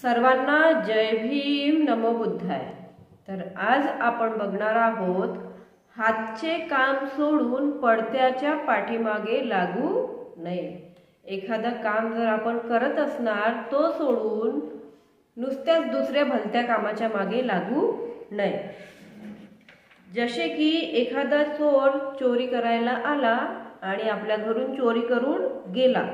सर्वांना जय भीम नमो बुद्धाय। तर आज आपण बघणार आहोत हातचे काम सोडून पडत्याच्या पाठीमागे लागू नये। एखादं काम जर आपण करत असणार तो सोडून नुसत्याच दुसऱ्या भलत्या कामाच्या मागे लागू नये। जसे की एखादा चोर चोरी करायला आला आणि आपल्या घरून चोरी करून गेला,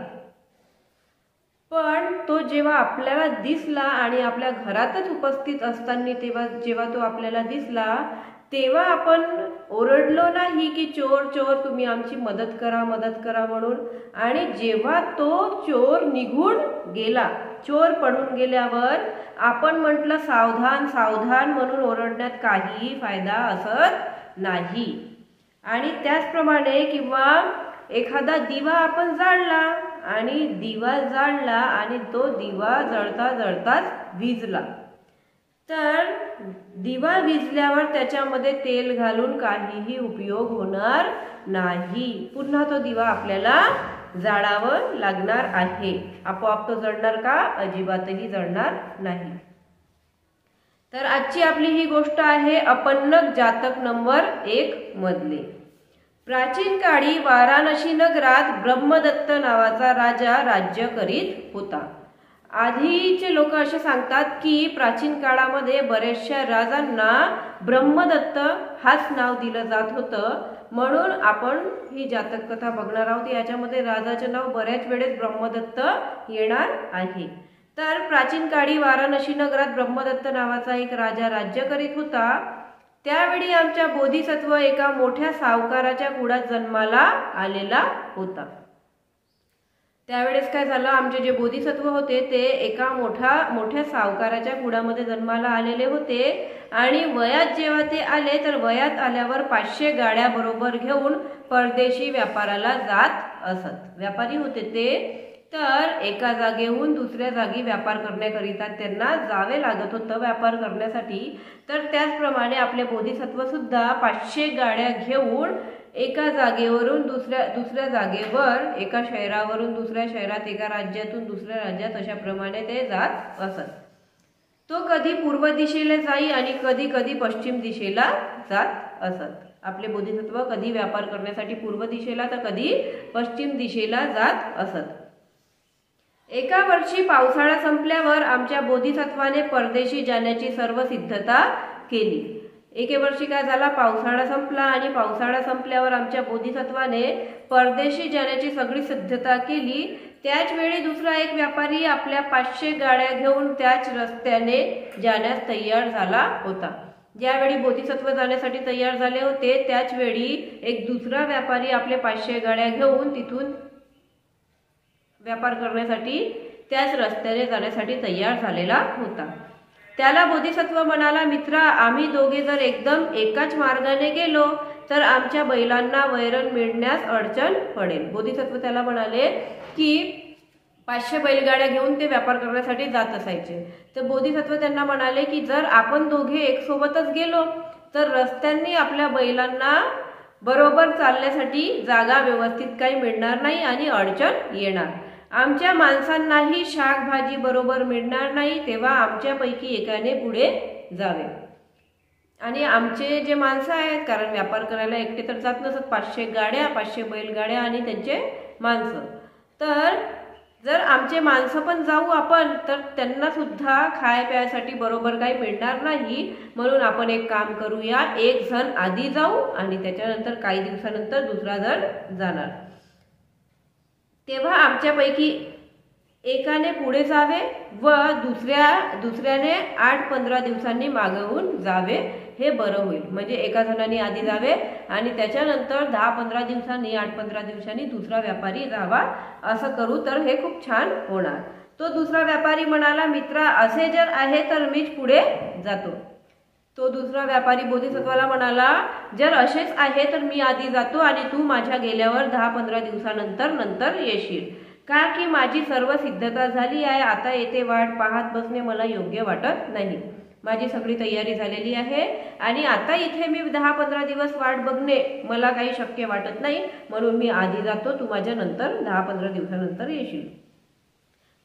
पण तो जेव्हा आपल्याला दिसला आणि आपल्या घरातच उपस्थित असताना जेव्हा तो आपल्याला दिसला तेव्हा आपण ओरडलो नाही की चोर चोर तुम्ही आमची मदत करा म्हणून। आणि जेव्हा तो चोर निघून गेला, चोर पडून गेल्यावर आपण म्हटलं सावधान सावधान म्हणून ओरडण्यात काही फायदा असत नाही। आणि त्याचप्रमाणे किंवा एखादा दिवा आपण जाळला आणि तो दिवा जळता जळताच विझला, तर दिवा विझल्यावर त्याच्यामध्ये तेल घालून काहीही उपयोग होणार नाही। पुन्हा तो दिवा आपल्याला जाळावं लागणार आहे। आपोआप तो जळणार का? अजिबातही जळणार नाही। तर आजची आपली ही गोष्ट आहे अपन्नग जातक नंबर 1 मधले। प्राचीन काळी वाराणसी नगरात ब्रह्मदत्त नावाचा राजा राज्य करीत होता। आधीचे लोक असे सांगतात की प्राचीन काळामध्ये बऱ्याचशा राजांना ब्रह्मदत्त हाच नाव दिलं जात होतं, म्हणून आपण ही जातक कथा बघणार आहोत। याच्यामध्ये राजाचे नाव बऱ्याच वेळेस ब्रह्मदत्त येणार आहे। तर प्राचीन काळी वाराणसी नगरात ब्रह्मदत्त नावाचा एक राजा राज्य करीत होता। त्यावेळी आमच्या बोधिसत्व एका मोठ्या सावकाराच्या कुळात जन्माला आलेला होता। त्यावेळेस काय झालं, आमचे जे बोधिसत्व होते ते एका मोठ्या सावकाराच्या कुळामध्ये जन्माला आलेले होते। आणि वयात जेव्हा ते आले तर वयात आल्यावर 500 गाड्या बरोबर घेऊन परदेशी व्यापाराला जात असत। व्यापारी होते ते, तर एका जागेहून दुसऱ्या जागी व्यापार करण्याकरिता त्यांना जावे लागत होतं व्यापार करण्यासाठी। तर त्याचप्रमाणे आपले बोधिसत्व सुद्धा 500 गाड्या घेऊन एका जागेवरून दुसऱ्या जागेवर, एका शहरावरून दुसऱ्या शहरात, एका राज्यातून दुसऱ्या राज्यात, अशा प्रमाणे ते जात असत। तो कधी पूर्व दिशेला जाई आणि कधी पश्चिम दिशेला जात असत। आपले बोधिसत्व कधी व्यापार करण्यासाठी पूर्व दिशेला तर कधी पश्चिम दिशेला जात असत। एका वर्षी पावसाळा संपल्यावर आमच्या बोधिसत्वाने परदेशी जाण्याची सर्व सिद्धता केली। एके वर्षी काय झाला, पावसाळा संपला आणि पावसाळा संपल्यावर आमच्या बोधिसत्वाने परदेशी जाण्याची सगळी सिद्धता केली। त्याच वेळी दुसरा एक व्यापारी आपल्या 500 गाड्या घेऊन त्याच रस्त्याने जाण्यास तयार झाला होता। ज्यावेळी बोधिसत्व जाण्यासाठी तयार झाले होते त्याच वेळी एक दुसरा व्यापारी आपले 500 गाड्या घेऊन तिथून व्यापार करण्यासाठी त्याच रस्त्याने जाण्यासाठी तयार झालेला होता। त्याला बोधिसत्व म्हणाला, मित्रा, आम्ही दोघे जर एकदम एकाच मार्गाने गेलो तर आमच्या बैलांना वैरण मिळण्यास अडचण पडेल। बोधिसत्व त्याला म्हणाले की 500 बैलगाड्या घेऊन ते व्यापार करण्यासाठी जात असायचे। तर बोधिसत्व त्यांना म्हणाले की जर आपण दोघे एक सोबतच गेलो तर रस्त्यांनी आपल्या बैलांना बरोबर चालण्यासाठी जागा व्यवस्थित काही मिळणार नाही आणि अडचण येणार। आमच्या माणसांनाही शाकभाजी बरोबर मिळणार नाही, तेव्हा आमच्यापैकी एकाने पुढे जावे। आणि आमचे जे माणसं आहेत, कारण व्यापार करायला एकटे तर जात नसत, 500 गाड्या, 500 बैलगाड्या आणि त्यांचे माणसं, तर जर आमचे माणसं पण जाऊ आपण तर त्यांना सुद्धा खाय प्यायसाठी बरोबर काही मिळणार नाही। म्हणून आपण एक काम करूया, एक जण आधी जाऊ आणि त्याच्यानंतर काही दिवसानंतर दुसरा जण जाणार। तेव्हा आमच्यापैकी एकाने पुढे जावे व दुसऱ्याने 8-15 दिवसांनी मागवून जावे, हे बरं होईल। म्हणजे एका जणाने आधी जावे आणि त्याच्यानंतर 10-15 दिवसांनी, 8-15 दिवसांनी दुसरा व्यापारी जावा, असं करू तर हे खूप छान होणार। तो दुसरा व्यापारी म्हणाला, मित्रा, असे जर आहे तर मीच पुढे जातो। तो दुसरा व्यापारी बोधिसत्वाला म्हणाला, जर असेच आहे तर मी आधी जातो आणि तू माझ्या गेल्यावर 10-15 दिवसानंतर येशील, का की माझी सर्व सिद्धता झाली आहे। आता येथे वाट पाहत बसणे मला योग्य वाटत नाही। माझी सगळी तयारी झालेली आहे आणि आता इथे मी 10-15 दिवस वाट बघणे मला काही शक्य वाटत नाही, म्हणून मी आधी जातो, तू माझ्या नंतर 10-15 दिवसानंतर येशील।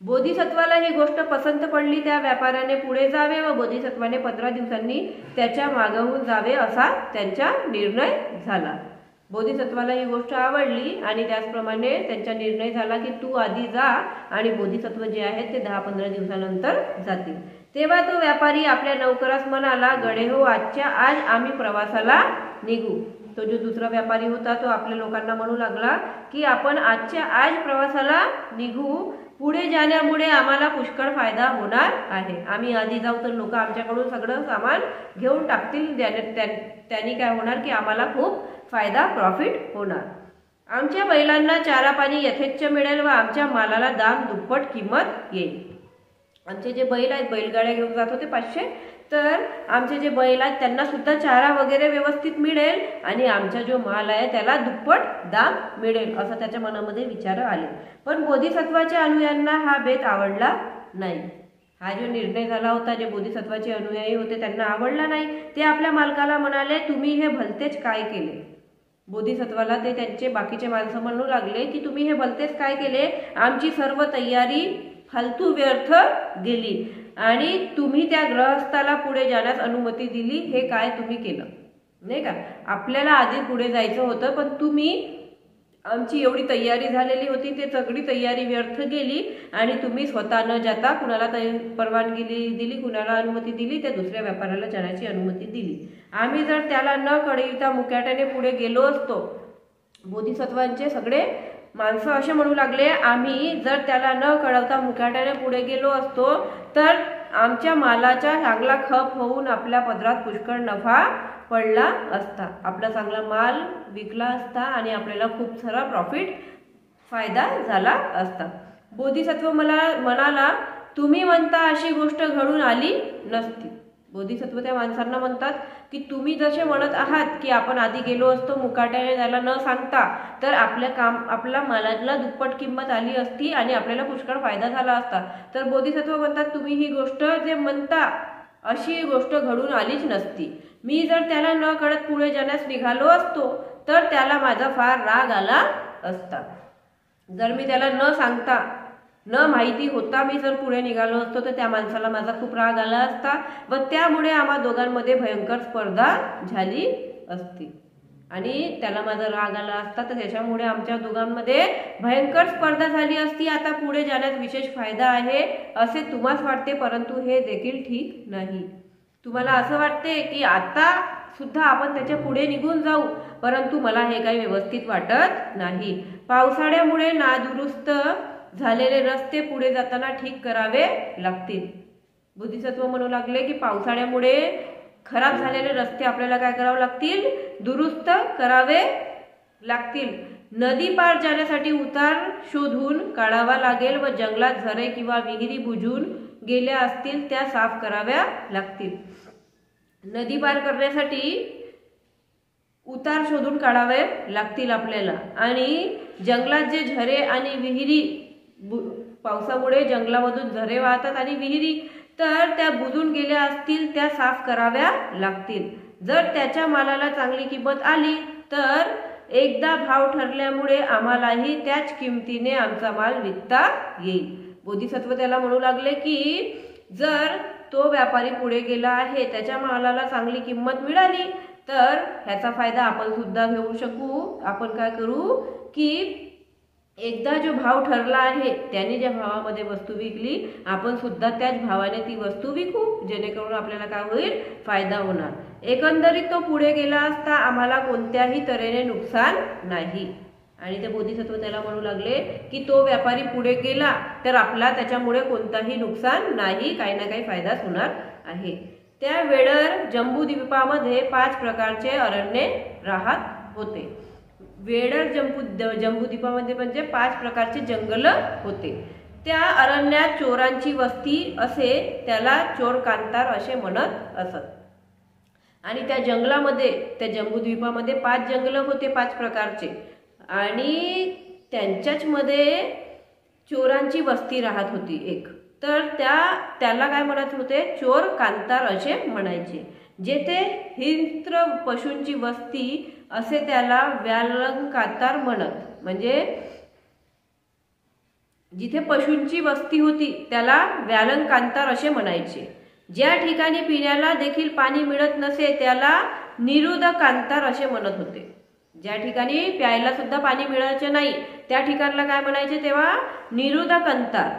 बोधिसत्वाला ही गोष्ट पसंत पडली. त्या व्यापाऱ्याने पुढे जावे व बोधिसत्वाने 15 दिवसांनी त्याच्या मागहून जावे असा त्यांचा निर्णय झाला. बोधिसत्वाला ही गोष्ट आवडली आणि त्याचप्रमाणे त्यांचा निर्णय झाला की तू आधी जा आणि बोधिसत्व जे आहेत ते 10-15 दिवसानंतर जातील. तेव्हा तो व्यापारी आपल्या नौकरास म्हणाला, गडे हो, आजच्या आज आम्ही प्रवासाला निघू. तो जो दुसरा व्यापारी होता तो आपल्या लोकांना म्हणू लागला की आपण आजच्या आज प्रवासाला निघू. पुढे जाण्यामुळे आम्हाला पुष्कळ फायदा होणार आहे. आम्ही आधी जाऊ तर लोक आमच्याकडून सगळं सामान घेऊन टाकतील. त्यांनी काय होणार की आम्हाला खूप फायदा, प्रॉफिट होणार. आमच्या बैलांना चारा पाणी यथेच्छ मिळेल व आमच्या मालाला दाम दुप्पट किंमत येईल. आमचे जे बैल आहेत, बैलगाड्या घेऊन जात होते 500, तर आमचे जे बैल आहेत त्यांना सुद्धा चारा वगैरे व्यवस्थित मिळेल आणि आमचा जो माल आहे त्याला दुप्पट दाम मिळेल असं त्याच्या मनामध्ये विचार आले. पण बोधिसत्वाच्या अनुयायांना हा बेत आवडला नाही. हा जो निर्णय झाला होता, जे बोधिसत्वाचे अनुयायी होते त्यांना आवडला नाही. ते आपल्या मालकाला म्हणाले, तुम्ही हे भलतेच काय केले. बोधिसत्वाला ते त्यांचे बाकीचे माणसं म्हणू लागले की तुम्ही हे भलतेच काय केले. आमची सर्व तयारी फालतू व्यर्थ गेली आणि तुम्ही त्या ग्रहस्थाला पुढे जाण्यास अनुमती दिली. हे काय तुम्ही केलं नाही का. आपल्याला आधी पुढे जायचं होतं पण तुम्ही, आमची एवढी तयारी झालेली होती, ते सगळी तयारी व्यर्थ गेली आणि तुम्ही स्वतः न जाता कुणाला परवानगी दिली, कुणाला अनुमती दिली, त्या दुसऱ्या व्यापाऱ्याला जाण्याची अनुमती दिली. आम्ही जर त्याला न कळविता मुकाट्याने पुढे गेलो असतो. बोधिसत्वांचे सगळे माणसं असे म्हणू लागले, आम्ही जर त्याला न कळवता मुकाट्याने पुढे गेलो असतो तर आमच्या मालाचा चांगला खप होऊन आपल्या पदरात पुष्कळ नफा पडला असता. आपला चांगला माल विकला असता आणि आपल्याला खूप सारा प्रॉफिट, फायदा झाला असता. बोधिसत्व म्हणाला, तुम्ही म्हणता अशी गोष्ट घडून आली नसती. बोधिसत्व त्या माणसांना म्हणतात की तुम्ही जसे म्हणत आहात की आपण आधी गेलो असतो मुकाट्याने त्याला न सांगता तर आपल्या मालाला दुप्पट किंमत आली असती आणि आपल्याला पुष्कळ फायदा झाला असता. तर बोधिसत्व म्हणतात, तुम्ही ही गोष्ट जे म्हणता अशी गोष्ट घडून आलीच नसती. मी जर त्याला न कळत पुढे जाण्यास निघालो असतो तर त्याला माझा फार राग आला असता. जर मी त्याला न सांगता, न माहिती होता मी जर पुढे निघालो असतो तर त्या माणसाला माझा खूप राग आला असता व त्यामुळे आम्हा दोघांमध्ये भयंकर स्पर्धा झाली असती आणि त्याला माझा राग आला असता तर त्याच्यामुळे आमच्या दोघांमध्ये भयंकर स्पर्धा झाली असती. आता पुढे जाण्यात विशेष फायदा आहे असे तुम्हास वाटते, परंतु हे देखील ठीक नाही. तुम्हाला असं वाटते की आता सुद्धा आपण त्याच्या पुढे निघून जाऊ, परंतु मला हे काही व्यवस्थित वाटत नाही. पावसाळ्यामुळे नादुरुस्त झालेले रस्ते पुढे जाताना ठीक करावे लागतील. बोधिसत्व म्हणू लागले की पावसाळ्यामुळे खराब झालेले रस्ते आपल्याला काय करावे लागतील, दुरुस्त करावे लागतील. नदी पार जाण्यासाठी उतार शोधून काढावा लागेल व जंगलात झरे किंवा विहिरी बुजून गेल्या असतील त्या साफ कराव्या लागतील. नदी पार करण्यासाठी उतार शोधून काढावे लागतील आपल्याला. आणि जंगलात जे झरे आणि विहिरी, पावसामुळे जंगलामधून झरे वाहतात आणि विहिरी, तर त्या बुजून गेल्या असतील त्या साफ कराव्या लागतील. जर त्याच्या मालाला चांगली किंमत आली तर एकदा भाव ठरल्यामुळे आम्हालाही त्याच किमतीने आमचा माल विकता येईल. बोधिसत्व त्याला म्हणू लागले की जर तो व्यापारी पुढे गेला आहे, त्याच्या मालाला चांगली किंमत मिळाली तर ह्याचा फायदा आपण सुद्धा घेऊ शकू. आपण काय करू की एकदा जो भाव ठरला आहे त्याने ज्या भावामध्ये वस्तू विकली, आपण सुद्धा त्याच भावाने ती वस्तू विकू, जेणेकरून आपल्याला काय होईल, फायदा होणार. एकंदरीत तो पुढे गेला असता आम्हाला कोणत्याही तऱ्हेने नुकसान नाही. आणि ते बोधिसत्व त्याला म्हणू लागले की तो व्यापारी पुढे गेला तर आपला त्याच्यामुळे कोणताही नुकसान नाही, काही ना काही फायदाच होणार आहे. त्या वेळेवर जंबूद्वीपामध्ये 5 प्रकारचे अरण्ये राहत होते. वेडर जंबूद्वीपामध्ये म्हणजे 5 प्रकारचे जंगल होते. त्या अरण्यात चोरांची वस्ती असे, त्याला चोर कांतार असे म्हणत असत. आणि त्या जंगलामध्ये, त्या जंबूद्वीपामध्ये 5 जंगल होते 5 प्रकारचे आणि त्यांच्याच मध्ये चोरांची वस्ती राहत होती एक. तर त्याला काय म्हणत होते, चोर कांतार असे म्हणायचे. जेथे हिंस्त्र पशूंची वस्ती असे त्याला व्यालंकातार म्हणत. म्हणजे जिथे पशूंची वस्ती होती त्याला व्यालंकांतार असे म्हणायचे. ज्या ठिकाणी पिण्याला देखील पाणी मिळत नसे त्याला निरुदकांतार असे म्हणत होते. ज्या ठिकाणी प्यायला सुद्धा पाणी मिळायचे नाही त्या ठिकाणला काय म्हणायचे तेव्हा निरुदकांतार.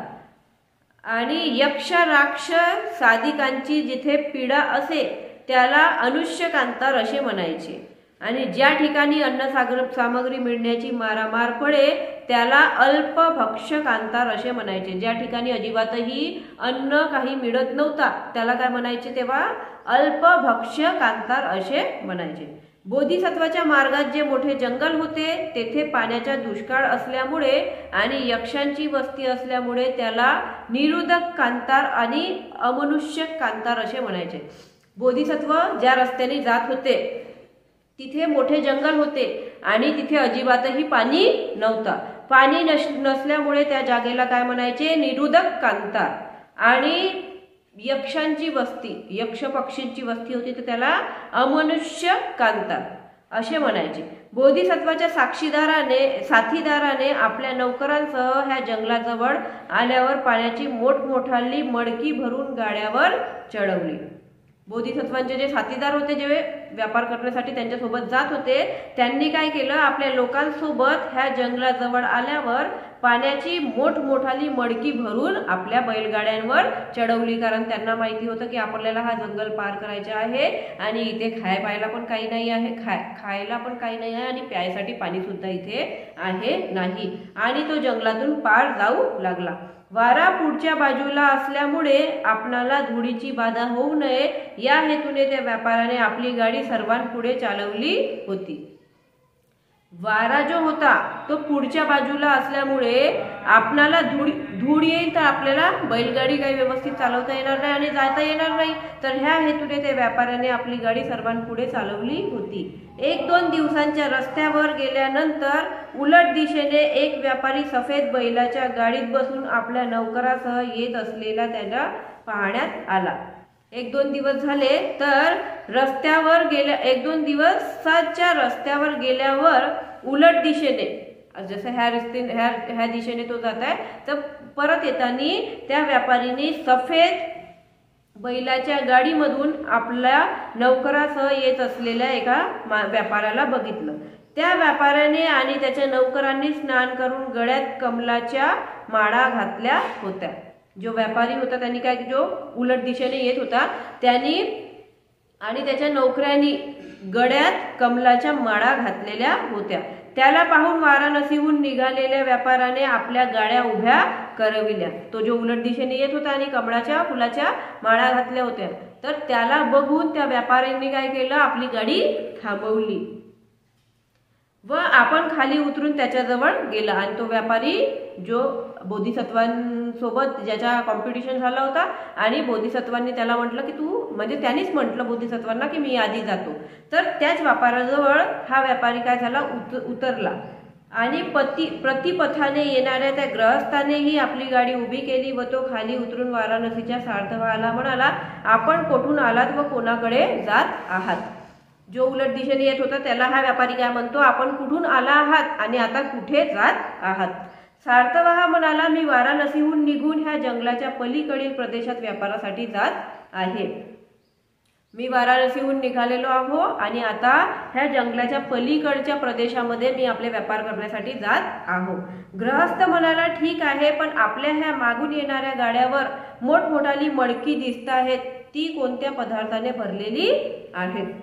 आणि यक्ष राक्ष साधिकांची जिथे पीडा असे त्याला अनुष्यकांतार असे म्हणायचे. आणि ज्या ठिकाणी अन्न सामग्री मिळण्याची मारामार पडे त्याला अल्पभक्षकांतार असे म्हणायचे. ज्या ठिकाणी अजिबातही अन्न काही मिळत नव्हता त्याला काय म्हणायचे तेव्हा अल्पभक्षकांतार असे म्हणायचे. बोधिसत्वाच्या मार्गात जे मोठे जंगल होते तेथे पाण्याचा दुष्काळ असल्यामुळे आणि यक्षांची वस्ती असल्यामुळे त्याला निरुदक कांतार आणि अमनुष्यक कांतार असे म्हणायचे. बोधिसत्व ज्या रस्त्याने जात होते तिथे मोठे जंगल होते आणि तिथे अजिबातही पाणी नव्हता. पाणी नसल्यामुळे त्या जागेला काय म्हणायचे निरुदक कांतार. आणि यक्षांची वस्ती यक्ष पक्षींची वस्ती होती तर त्याला अमनुष्य कांतार असे म्हणायचे. बोधिसत्वाच्या साथीदाराने आपल्या नौकरांसह ह्या जंगलाजवळ आल्यावर पाण्याची मोठमोठाली मडकी भरून गाड्यावर चढवली. बोधिसत्वांचे जे साथीदार होते जे व्यापार करण्यासाठी त्यांच्यासोबत जात होते त्यांनी काय केलं आपल्या लोकांसोबत ह्या जंगलाजवळ आल्यावर पाण्याची मोठमोठाली मडकी भरून आपल्या बैलगाड्यांवर चढवली. कारण त्यांना माहिती होतं की आपल्याला हा जंगल पार करायचा आहे आणि इथे खायला पण काही नाही आहे खायला पण काही नाही आहे आणि प्यायसाठी पाणी सुद्धा इथे आहे नाही. आणि तो जंगलातून पार जाऊ लागला. वारा पुढच्या बाजूला असल्यामुळे आपणाला धुळीची बाधा होऊ नये या हेतूने त्या व्यापाऱ्याने आपली गाडी सर्वांपुढे चालवली होती. वारा जो होता तो पुढच्या बाजूला असल्यामुळे आपणाला धूळ येईल तर आपल्याला बैलगाडी काही व्यवस्थित चालवता येणार नाही आणि जाता येणार नाही. तर ह्या हेतूने त्या व्यापाऱ्याने आपली गाडी सर्वांपुढे चालवली होती. 1-2 दिवसांच्या रस्त्यावर गेल्यानंतर उलट दिशेने एक व्यापारी सफेद बैलाच्या गाडीत बसून आपल्या नौकरासह येत असलेला त्याला पाहण्यात आला. 1-2 दिवस झाले तर रस्त्यावर 1-2 दिवसाच्या रस्त्यावर गेल्यावर उलट दिशेने जसं ह्या दिशेने तो जात आहे तर परत येताना त्या व्यापारीने सफेद बैलाच्या गाडीमधून आपल्या नौकरासह येत असलेल्या एका व्यापाऱ्याला बघितलं. त्या व्यापाऱ्याने आणि त्याच्या नौकरांनी स्नान करून गळ्यात कमलाच्या माळा घातल्या होत्या. जो व्यापारी होता त्यांनी काय जो उलट दिशेने येत होता त्यांनी आणि त्याच्या नौकऱ्यांनी गळ्यात कमलाच्या माळा घातलेल्या होत्या. त्याला पाहून वाराणसीहून निघालेल्या व्यापाऱ्याने आपल्या गाड्या उभ्या करविल्या. तो जो उलट दिशेने येत होता आणि कमळाच्या फुलाच्या माळा घातल्या होत्या तर त्याला बघून त्या व्यापाऱ्यांनी काय केलं आपली गाडी थांबवली व आपण खाली उतरून त्याच्याजवळ गेला. आणि तो व्यापारी जो बोधिसत्वांसोबत ज्याचा कॉम्पिटिशन झाला होता आणि बोधिसत्वांनी त्याला म्हटलं की तू म्हणजे त्यांनीच म्हटलं बोधिसत्वांना की मी आधी जातो. तर त्याच व्यापाराजवळ हा व्यापारी काय झाला उतरला आणि प्रतिपथाने येणाऱ्या त्या ग्रहस्थानेही आपली गाडी उभी केली व तो खाली उतरून वाराणसीच्या सार्थवाला म्हणाला आपण कुठून आलात व कोणाकडे जात आहात. जो उलट दिशेने येत होता त्याला हा व्यापारी काय म्हणतो आपण कुठून आला आहात आणि आता कुठे जात आहात. सार्थवाहा म्हणाला मी वाराणसीहून निघून ह्या जंगलाच्या पलीकडील प्रदेशात व्यापारासाठी जात आहे. मी वाराणसीहून निघालेलो आहो आणि आता ह्या जंगलाच्या पलीकडच्या प्रदेशामध्ये मी आपले व्यापार करण्यासाठी जात आहो. गृहस्थ म्हणाला ठीक आहे पण आपल्या ह्या मागून येणाऱ्या गाड्यावर मोठमोठाली मडकी दिसत आहेत ती कोणत्या पदार्थाने भरलेली आहेत.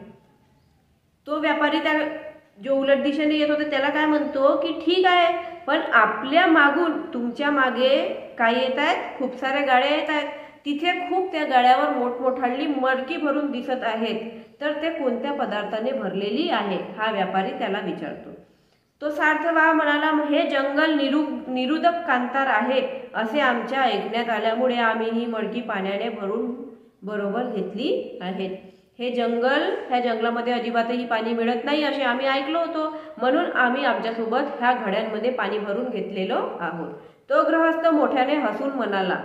तो व्यापारी त्या जो उलट दिशेने येत होता त्याला काय म्हणतो की ठीक आहे पण आपल्या मागून तुमच्या मागे काय येत आहेत खूप साऱ्या गाड्या येत आहेत तिथे खूप त्या गाड्यावर मोठमोठाली मडकी भरून दिसत आहेत तर ते कोणत्या पदार्थाने भरलेली आहे हा व्यापारी त्याला विचारतो. तो सार्थवाह म्हणाला हे जंगल निरुदक कांतार आहे असे आमच्या ऐकण्यात आल्यामुळे आम्ही ही मडकी पाण्याने भरून बरोबर घेतली आहेत. हे जंगल ह्या जंगलामध्ये अजिबातही पाणी मिळत नाही असे आम्ही ऐकलो होतो म्हणून आम्ही आमच्यासोबत ह्या घड्यांमध्ये पाणी भरून घेतलेलो आहोत. तो गृहस्थ मोठ्याने हसून म्हणाला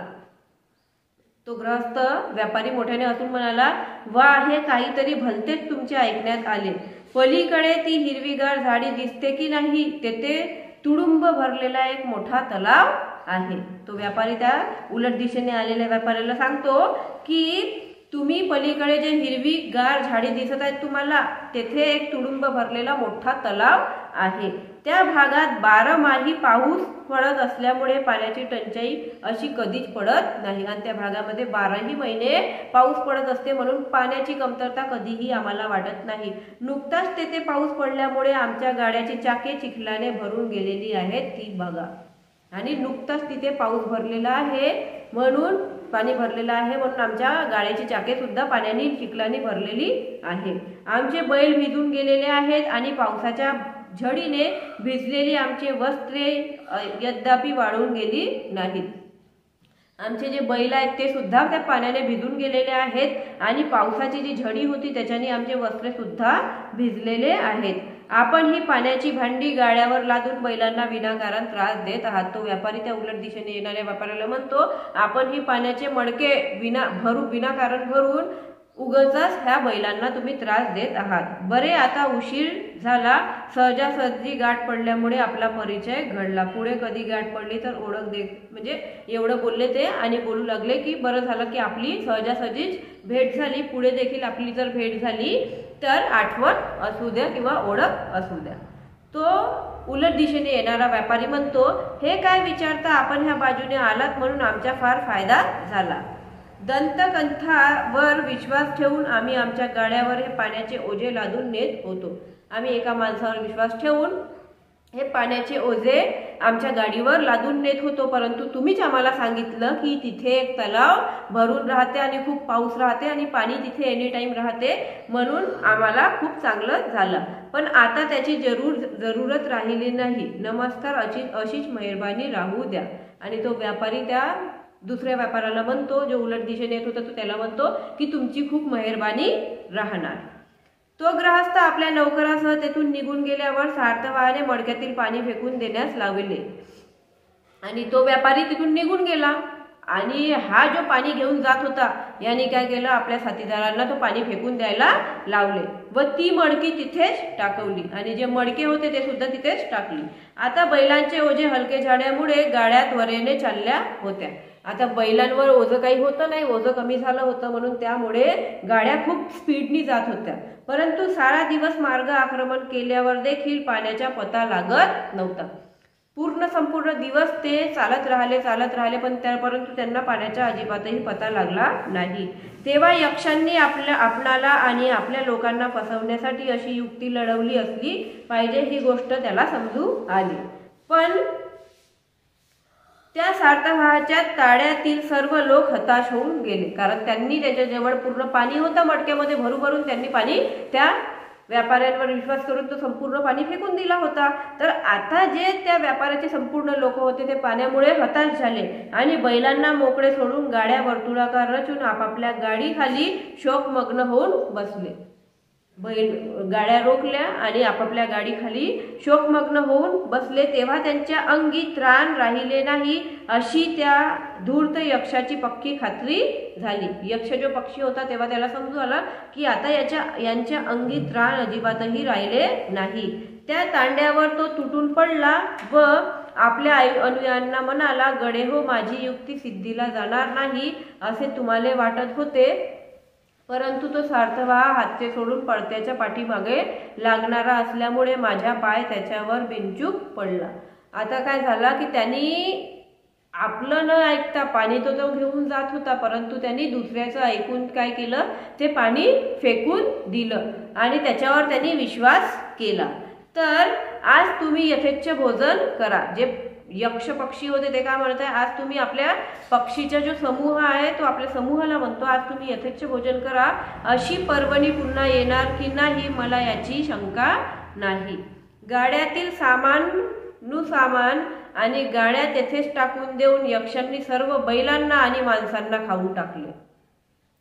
तो गृहस्थ व्यापारी मोठ्याने हसून म्हणाला वा हे काहीतरी भलतेच तुमच्या ऐकण्यात आले. पलीकडे ती हिरवीगार झाडी दिसते की नाही तेथे तुडुंब भरलेला एक मोठा तलाव आहे. तो व्यापारी त्या उलट दिशेने आलेल्या व्यापाऱ्याला सांगतो की तुम्ही पलीकडे जे हिरवी गार झाडी दिसत आहेत तुम्हाला, तेथे एक तुडुंब भरलेला मोठा तलाव आहे. त्या भागात 12 पाऊस पडत असल्यामुळे पाण्याची टंचाई अशी कधीच पडत नाही आणि त्या भागामध्ये 12 महिने पाऊस पडत असते, म्हणून पाण्याची कमतरता कधीही आम्हाला वाटत नाही. नुकताच तेथे पाऊस पडल्यामुळे आमच्या गाड्याची चाके चिखलाने भरून गेलेली आहेत ती बघा. आणि नुकताच तिथे पाऊस भरलेला आहे म्हणून पाणी भरलेलं आहे म्हणून आमच्या गाड्याची चाके सुद्धा पाण्याने चिखलाने भरलेली आहे. आमचे बैल भिजून गेलेले आहेत आणि पावसाच्या झडीने भिजलेली आमचे वस्त्रे यद्यापि वाळून गेली नाहीत. आमचे जे बैल आहेत ते सुद्धा त्या पाण्याने भिजून गेलेले आहेत आणि पावसाची जी झडी होती त्याच्याने आमचे वस्त्रे सुद्धा भिजलेले आहेत. आपण ही पाण्याची भांडी गाड्यावर लादून बैलांना विनाकारण त्रास देत आहात. तो व्यापारी त्या उलट दिशेने येणाऱ्या व्यापाऱ्याला म्हणतो, आपण ही पाण्याचे मडके विनाकारण भरून उगाचच ह्या बैलांना तुम्ही त्रास देत आहात. बरे आता उशीर झाला. सहजासहजी गाठ पडल्यामुळे आपला परिचय घडला. पुढे कधी गाठ पडली तर ओळख दे, म्हणजे एवढं बोलले ते आणि बोलू लागले की बरं झालं की आपली सहजासहजीच भेट झाली. पुढे देखील आपली जर भेट झाली तर आठवण असू द्या किंवा ओळख असू द्या. तो उलट दिशेने येणारा व्यापारी म्हणतो, हे काय विचारता, आपण ह्या बाजूने आलात म्हणून आमचा फार फायदा झाला. दंतकंथावर विश्वास ठेवून आम्ही आमच्या गाड्यावर हे पाण्याचे ओझे लादून नेत होतो. आम्ही एका माणसावर विश्वास ठेवून हे पाण्याचे ओझे आमच्या गाडीवर लादून नेत होतो, परंतु तुम्हीच आम्हाला सांगितलं की तिथे एक तलाव भरून राहते आणि खूप पाऊस राहते आणि पाणी तिथे एनी टाइम राहते, म्हणून आम्हाला खूप चांगलं झालं. पण आता त्याची जरूरत राहिली नाही. नमस्कार, अशीच मेहरबानी राहू द्या. आणि तो व्यापारी त्या दुसऱ्या व्यापाऱ्याला म्हणतो, जो उलट दिशेने येत होता तो त्याला म्हणतो की तुमची खूप मेहरबानी राहणार. तो ग्रहस्थ आपल्या नौकरासह तेथून निघून गेल्यावर सार्थवाने मडक्यातील पाणी फेकून देण्यास लावले आणि तो व्यापारी तिथून निघून गेला. आणि हा जो पाणी घेऊन जात होता याने काय केलं, आपल्या साथीदारांना तो पाणी फेकून द्यायला लावले व ती मडकी तिथेच टाकवली आणि जे मडके होते ते सुद्धा तिथेच टाकली. आता बैलांचे ओझे हलके झाल्यामुळे गाड्या त्वरेने चालल्या होत्या. आता बैलांवर ओझं काही होतं नाही, ओझं कमी झालं होतं म्हणून त्यामुळे गाड्या खूप स्पीडनी जात होत्या. परंतु सारा दिवस मार्ग आक्रमण केल्यावर देखील पाण्याचा पत्ता लागत नव्हता. संपूर्ण दिवस ते चालत राहिले पण परंतु त्यांना पाण्याचा अजिबातही पत्ता लागला नाही. तेव्हा यक्षांनी आपणाला आणि आपल्या लोकांना फसवण्यासाठी अशी युक्ती लढवली असली पाहिजे ही गोष्ट त्याला समजू आली. पण त्या सार्थवाहाच्या ताड्यातील सर्व लोक हताश होऊन गेले, कारण त्यांनी त्याच्याजवळ पूर्ण पाणी होतं मडक्यामध्ये भरून त्यांनी पाणी त्या व्यापाऱ्यांवर विश्वास करून तो संपूर्ण पाणी फेकून दिला होता. तर आता जे त्या व्यापाऱ्याचे संपूर्ण लोक होते ते पाण्यामुळे हताश झाले आणि बैलांना मोकळे सोडून गाड्या वर्तुळाकार रचून आपापल्या गाडीखाली शोकमग्न होऊन बसले. बैल गाड्या रोखल्या आणि आपापल्या गाडीखाली शोकमग्न होऊन बसले. तेव्हा त्यांच्या अंगी त्राण राहिले नाही अशी त्या धूर्त यक्षाची पक्की खात्री झाली. यक्ष जो पक्षी होता तेव्हा त्याला समजू आला की आता यांच्या अंगी त्राण अजिबातही राहिले नाही. त्या तांड्यावर तो तुटून पडला व आपल्या अनुयायांना म्हणाला, गडे हो, माझी युक्ती सिद्धीला जाणार नाही असे तुम्हाला वाटत होते, परंतु तो सार्थवाहा हातचे सोडून पडत्याच्या पाठीमागे लागणारा असल्यामुळे माझा पाय त्याच्यावर बिनचूक पडला. आता काय झाला की त्यांनी आपलं न ऐकता पाणी तो घेऊन जात होता, परंतु त्यांनी दुसऱ्याचं ऐकून काय केलं, ते पाणी फेकून दिलं आणि त्याच्यावर त्यांनी विश्वास केला. तर आज तुम्ही यथेच्छ भोजन करा. जे यक्ष पक्षी होते ते काय म्हणत आहे, आज तुम्ही आपल्या पक्षीचा जो समूह आहे तो आपल्या समूहाला म्हणतो, आज तुम्ही यथेच्छ भोजन करा. अशी पर्वणी पुन्हा येणार की नाही मला याची शंका नाही. गाड्यातील सामान आणि गाड्या तेथेच टाकून देऊन यक्षांनी सर्व बैलांना आणि माणसांना खाऊन टाकले.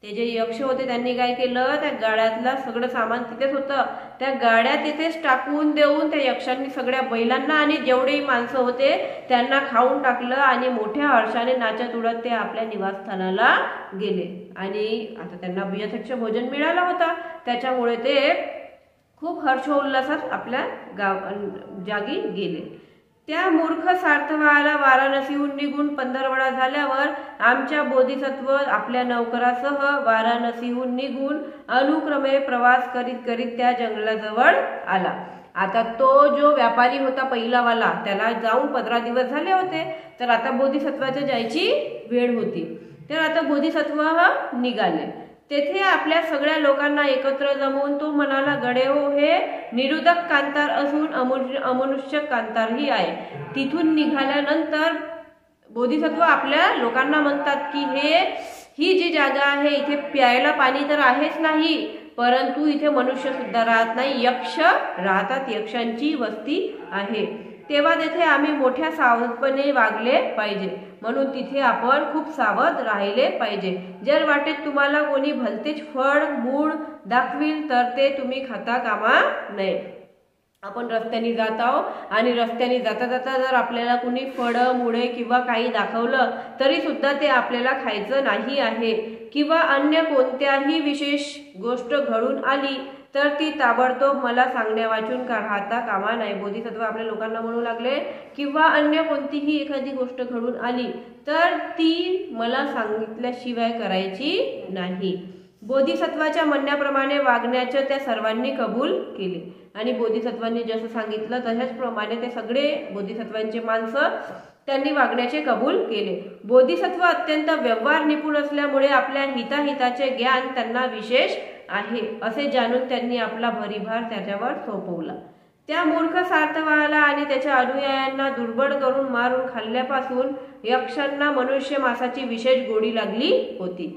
ते जे यक्ष होते त्यांनी काय केलं, त्या गाड्यातलं सगळं सामान तिथेच होतं, त्या गाड्या तिथेच टाकून देऊन त्या यक्षांनी सगळ्या बैलांना आणि जेवढेही माणसं होते त्यांना खाऊन टाकलं आणि मोठ्या हर्षाने नाचत उडत ते आपल्या निवासस्थानाला गेले. आणि आता त्यांना यथेच्छ भोजन मिळालं होता, त्याच्यामुळे ते खूप हर्षोल्लासात आपल्या जागी गेले. त्या मूर्ख सार्थवाला वाराणसीहून निघून पंधरवडा झाल्यावर आमच्या बोधिसत्व आपल्या नौकरासह वाराणसीहून निघून अनुक्रमे प्रवास करीत करीत त्या जंगलाजवळ आला। आता तो जो व्यापारी होता पहिलावाला, त्याला जाऊन 15 दिवस झाले होते, तर आता बोधिसत्वाच्या जायची वेळ होती। तर आता बोधिसत्व निघाले। तेथे आपल्या सगळ्या लोकांना एकत्र जमवून तो म्हणाला, गडे हो, हे निरुदक कांतार असून अमनुष्य कांतारही आहे। तिथून निघाल्यानंतर बोधिसत्व आपल्या लोकांना म्हणतात की ही जी जागा आहे, इथे प्यायला पाणी तर आहेच नाही, परंतु इथे मनुष्य सुद्धा राहत नाही, यक्ष राहतात, यक्षांची वस्ती आहे। तेव्हा तेथे आम्ही मोठ्या सावधपणे वागले पाहिजे, म्हणून तिथे आपण खूप सावध राहिले पाहिजे। जर वाटेत तुम्हाला कोणी भलतेच फळ मूळ दाखविल तर ते तुम्ही खाता कामा नये। आपण रस्त्याने जात आहोत आणि रस्त्याने जाता जाता जर आपल्याला कोणी फळं मुळे किंवा काही दाखवलं तरी सुद्धा ते आपल्याला खायचं नाही आहे, किंवा अन्य कोणत्याही विशेष गोष्ट घडून आली तर ती ताबडतोब मला सांगण्या वाचून राहता कामा नाही। बोधिसत्व आपल्या लोकांना म्हणू लागले, किंवा अन्य कोणतीही एखादी गोष्ट घडून आली तर ती मला सांगितल्याशिवाय करायची नाही। बोधिसत्वाच्या म्हणण्याप्रमाणे वागण्याचे त्या सर्वांनी कबूल केले आणि बोधिसत्वांनी जसं सांगितलं तशाच प्रमाणे ते सगळे बोधिसत्वांचे माणसं त्यांनी वागण्याचे कबूल केले। बोधिसत्व अत्यंत व्यवहार निपुण असल्यामुळे आपल्या हिताहिताचे ज्ञान त्यांना विशेष आहे असे जाणून त्यांनी आपला भरीभार त्याच्यावर सोपवला। त्या मूर्ख सार्थवाला आणि त्याच्या अनुयायांना दुर्बळ करून मारून खाल्ल्यापासून यक्षांना मनुष्य मासाची विशेष गोडी लागली होती।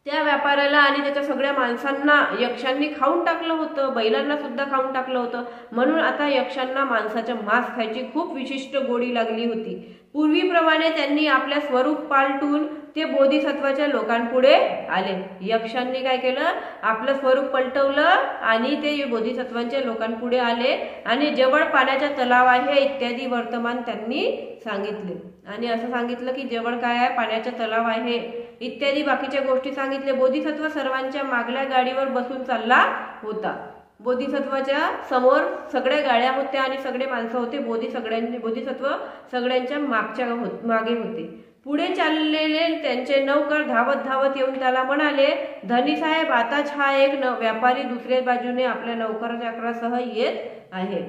त्या व्यापाऱ्याला आणि त्याच्या सगळ्या माणसांना यक्षांनी खाऊन टाकलं होतं, बैलांना सुद्धा खाऊन टाकलं होतं, म्हणून आता यक्षांना माणसाचं मांस खायची खूप विशिष्ट गोडी लागली होती। पूर्वीप्रमाणे त्यांनी आपल्या स्वरूप पालटून ते बोधिसत्वाच्या लोकांपुढे आले। यक्षांनी काय केलं, आपलं स्वरूप पलटवलं आणि ते बोधिसत्वांच्या लोकांपुढे आले आणि जवळ पाण्याचा तलाव आहे इत्यादी वर्तमान त्यांनी सांगितले आणि असं सांगितलं की जवळ काय आहे, पाण्याचा तलाव आहे इत्यादी बाकीच्या गोष्टी सांगितले। बोधिसत्व सर्वांच्या मागल्या गाडीवर बसून चालला होता। बोधिसत्वाच्या समोर सगळ्या गाड्या होत्या आणि सगळे माणसं होते। बोधिसत्व सगळ्यांच्या मागे होते। पुढे चाललेले त्यांचे नौकर धावत धावत येऊन त्याला म्हणाले, धनी साहेब, आताच हा एक व्यापारी दुसऱ्या बाजूने आपल्या नौकरासह येत आहे।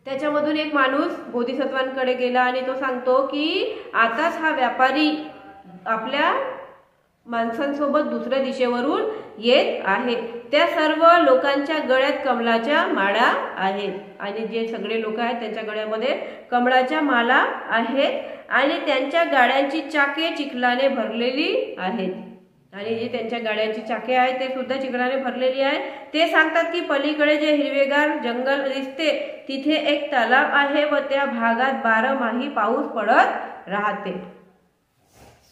त्याच्यामधून एक माणूस बोधिसत्वांकडे गेला आणि तो सांगतो की आताच हा व्यापारी आपल्या माणसांसोबत दुसऱ्या दिशेवरून येत आहे। त्या सर्व लोकांच्या गळ्यात कमळाच्या माळा आहेत आणि जे सगळे लोक आहेत त्यांच्या गळ्यामध्ये कमळाच्या माला आहेत आणि त्यांच्या गाड्यांची चाके चिखलाने भरलेली आहेत आणि जे त्यांच्या गाड्यांची चाके आहेत ते सुद्धा चिखलाने भरलेली आहे। ते सांगतात की पलीकडे जे हिरवेगार जंगल दिसते तिथे एक तलाव आहे व त्या भागात 12 माही पाऊस पडत राहते।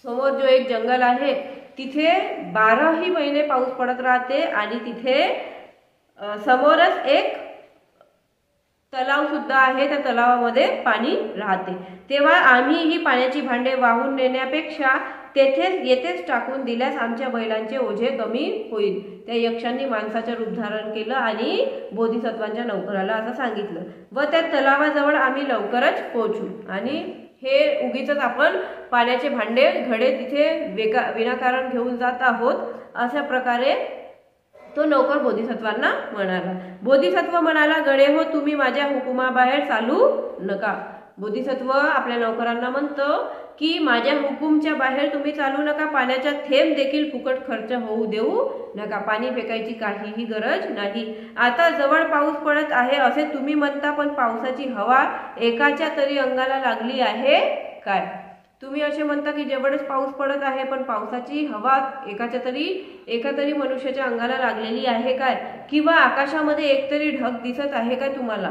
समोर जो एक जंगल आहे तिथे 12ही महिने पाऊस पडत राहते आणि तिथे समोरच एक तलाव सुद्धा आहे, त्या तलावामध्ये पाणी राहते। तेव्हा आम्ही ही पाण्याची भांडे वाहून नेण्यापेक्षा येथेच टाकून दिल्यास आमच्या बैलांचे ओझे कमी होईल। त्या यक्षांनी माणसाचे रूप धारण केलं आणि बोधिसत्वांच्या नौकराला असं सांगितलं व त्या तलावाजवळ आम्ही लवकरच पोहोचू आणि हे उगीच आपण पाण्याचे भांडे घडे तिथे विनाकारण घेऊन जात आहोत अशा प्रकारे तो नौकर बोधिसत्वांना म्हणाला। बोधिसत्व म्हणाला, गडे हो, तुम्ही माझ्या हुकुमाबाहेर चालू नका। बोधिसत्व आपल्या नौकरांना म्हणतो की माझ्या हुकुमच्या बाहेर तुम्ही चालू नका, पाण्याचा थेंब देखील फुकट खर्च होऊ देऊ नका, पाणी फेकायची काहीही गरज नाही। आता जवळ पाऊस पडत आहे असे तुम्ही म्हणता, पण पावसाची हवा एकाच्या तरी अंगाला लागली आहे काय? तुम्ही असे म्हणता की जवळच पाऊस पडत आहे, पण पावसाची हवा एका तरी मनुष्याच्या अंगाला लागलेली आहे काय? किंवा आकाशामध्ये एकतरी ढग दिसत आहे काय तुम्हाला?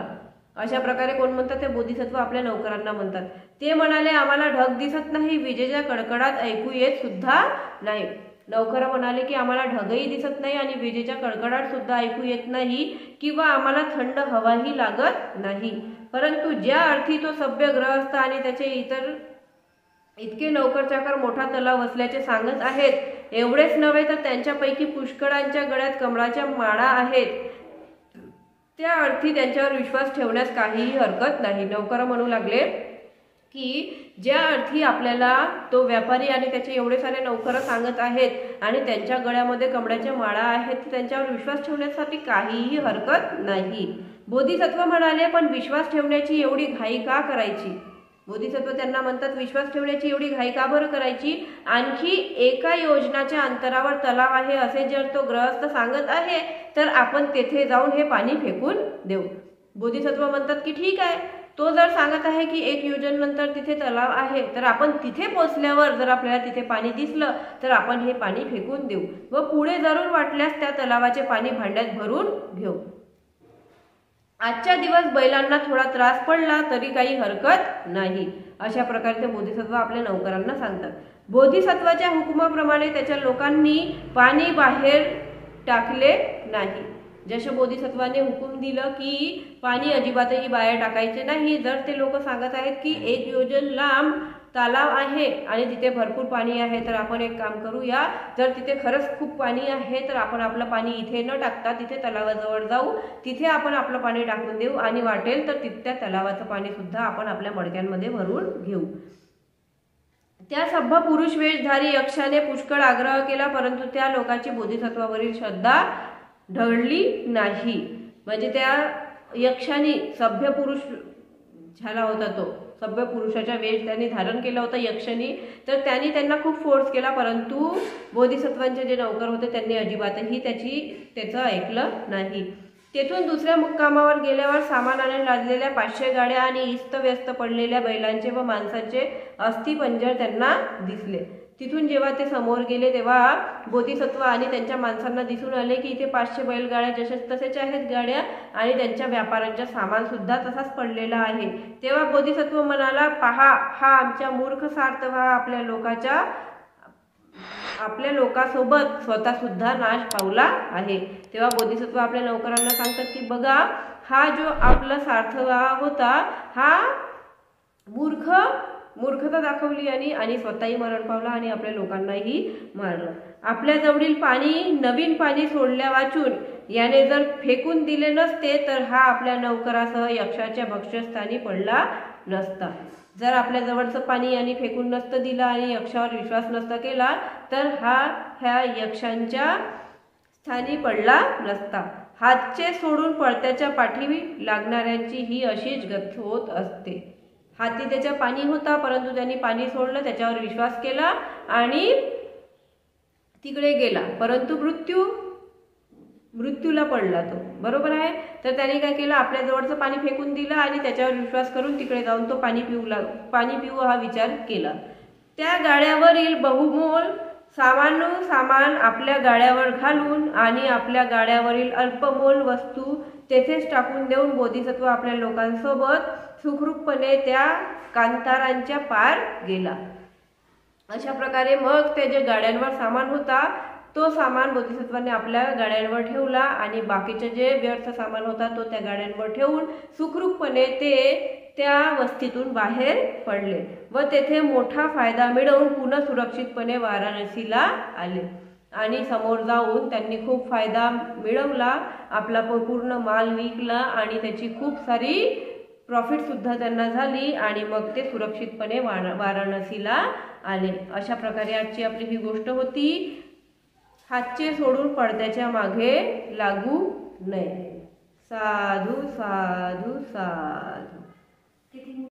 अशा प्रकारे कोण म्हणतात, ते बोधिसत्व आपल्या नौकरांना म्हणतात। ते म्हणाले, आम्हाला ढग दिसत नाही, विजेच्या कडकडाट ऐकू येत सुद्धा नाही। नौकर म्हणाले की आम्हाला ढगही दिसत नाही आणि विजेच्या कडकडाट सुद्धा ऐकू येत नाही किंवा आम्हाला थंड हवाही लागत नाही, परंतु ज्या अर्थी तो सभ्य ग्रहस्थ आणि त्याचे इतके नौकर चाकर मोठा तलाव असल्याचे सांगत आहेत, एवढेच नव्हे तर त्यांच्यापैकी पुष्कळांच्या गळ्यात कमळाच्या माळा आहेत त्या अर्थी त्यांच्यावर विश्वास ठेवण्यास काहीही हरकत नाही. नौकर म्हणू लागले की ज्या अर्थी आपल्याला तो व्यापारी आणि त्याचे एवढे सारे नौकर सांगत आहेत आणि त्यांच्या गळ्यामध्ये कमळाच्या माळा आहेत, त्यांच्यावर विश्वास ठेवण्यासाठी काहीही हरकत नाही. बोधिसत्व म्हणाले, पण विश्वास ठेवण्याची एवढी घाई का करायची? बोधिसत्व त्यांना म्हणतात, विश्वास ठेवण्याची एवढी घाई का बरं करायची? आणखी एका योजनाच्या अंतरावर तलाव आहे असे जर तो गृहस्थ सांगत आहे तर आपण तेथे जाऊन हे पाणी फेकून देऊ. बोधिसत्व म्हणतात की ठीक आहे, तो जर सांगत आहे की 1 योजनेनंतर तिथे तलाव आहे तर आपण तिथे पोहोचल्यावर जर आपल्याला तिथे पाणी दिसलं तर आपण हे पाणी फेकून देऊ व पुढे जरूर वाटल्यास त्या तलावाचे पाणी भांड्यात भरून घेऊ. आजच्या दिवस बैलांना थोडा त्रास पडला तरी काही हरकत नाही. अशा प्रकारचे बोधिसत्व आपल्या नौकरांना सांगतात. बोधिसत्वाच्या हुकुमाप्रमाणे त्याच्या लोकांनी पाणी बाहेर टाकले नाही. जसे बोधिसत्वाने हुकूम दिलं की पाणी अजिबातही बाहेर टाकायचे नाही. जर ते लोक सांगत आहेत की 1 योजन लांब तलाव आहे आणि तिथे भरपूर पाणी आहे तर आपण एक काम करूया, जर तिथे खरंच खूप पाणी आहे तर आपण आपलं पाणी इथे न टाकता तिथे तलावाजवळ जाऊ, तिथे आपण आपलं पाणी टाकून देऊ आणि वाटेल तर त्या तलावाचं पाणी सुद्धा आपण आपल्या मडक्यांमध्ये भरून घेऊ. त्या सभ्य पुरुष वेशधारी यक्षाने पुष्कळ आग्रह केला, परंतु त्या लोकांची बोधिसत्वावरील श्रद्धा ढळली नाही. म्हणजे त्या यक्षाने, सभ्य पुरुष झाला होता तो, सभ्य पुरुषाचा वेश त्यांनी धारण केला होता यक्षाने, तर त्यांनी त्यांना खूप फोर्स केला, परंतु बोधिसत्वांचे जे नौकर होते त्यांनी अजिबातही त्याचं ऐकलं नाही. तेथून दुसऱ्या मुक्कामावर गेल्यावर सामानाने लादलेल्या 500 गाड्या आणि इस्तव्यस्त पडलेल्या बैलांचे व माणसांचे अस्थिपंजर त्यांना दिसले. तिथून जेव्हा ते समोर गेले तेव्हा बोधिसत्व आणि त्यांच्या माणसांना दिसून आले की इथे 500 बैलगाड्या जशाच तसेच आहेत गाड्या आणि त्यांच्या व्यापाऱ्यांचा सामान सुद्धा तसाच पडलेला आहे. तेव्हा बोधिसत्व म्हणाला, पहा, हा आमच्या मूर्ख सार्थक आपल्या लोकांसोबत स्वतः सुद्धा नाश पावला आहे. तेव्हा बोधिसत्व आपल्या नौकरांना सांगतात की बघा, हा जो आपला सार्थक होता हा मूर्खता दाखवली आणि स्वतःही मरण पावला आणि आपल्या लोकांनाही मारलं. आपल्या जवळील पाणी, नवीन पाणी सोडल्या वाचून याने जर फेकून दिले नसते तर हा आपल्या नौकरासह यक्षाच्या भक्ष्यस्थानी पडला नसता. जर आपल्या जवळचं पाणी यांनी फेकून नसतं दिलं आणि यक्षावर विश्वास नसता केला तर हा ह्या यक्षांच्या स्थानी पडला नसता. हातचे सोडून पळत्याच्या पाठी लागणाऱ्यांची ही अशीच गत होत असते. हाती त्याच्या पाणी होता, परंतु त्यांनी पाणी सोडलं, त्याच्यावर विश्वास केला आणि तिकडे गेला, परंतु मृत्यूला पडला तो. बरोबर आहे. तर त्याने काय केलं, आपल्या जवळचं पाणी फेकून दिलं आणि त्याच्यावर विश्वास करून तिकडे जाऊन तो पाणी पिऊ हा विचार केला. त्या गाड्यावरील बहुमोल सामान आपल्या गाड्यावर घालून आणि आपल्या गाड्यावरील अल्पमोल वस्तू तेथेच टाकून देऊन बोधिसत्व आपल्या लोकांसोबत सुखरूपपणे त्या कांतारांच्या पार गेला. अशा प्रकारे मग ते जे गाड्यांवर सामान होता तो सामान बोधिसत्वाने आपल्या गाड्यांवर ठेवला आणि बाकीचे जे व्यर्थ सामान होता तो त्या गाड्यांवर ठेवून सुखरूपपणे ते त्या वस्तीतून बाहेर पडले व तेथे मोठा फायदा मिळवून पुन्हा सुरक्षितपणे वाराणसीला आले. आणि समोर जाऊन त्यांनी खूप फायदा मिळवला, आपला पूर्ण माल विकला आणि त्याची खूप सारी प्रॉफिट सुद्धा त्यांना झाली आणि मग ते सुरक्षितपणे वाराणसीला आले. अशा प्रकारे आजची आपली ही गोष्ट होती. हातचे सोडून पडद्याच्या मागे लागू नये. साधू साधू साधू.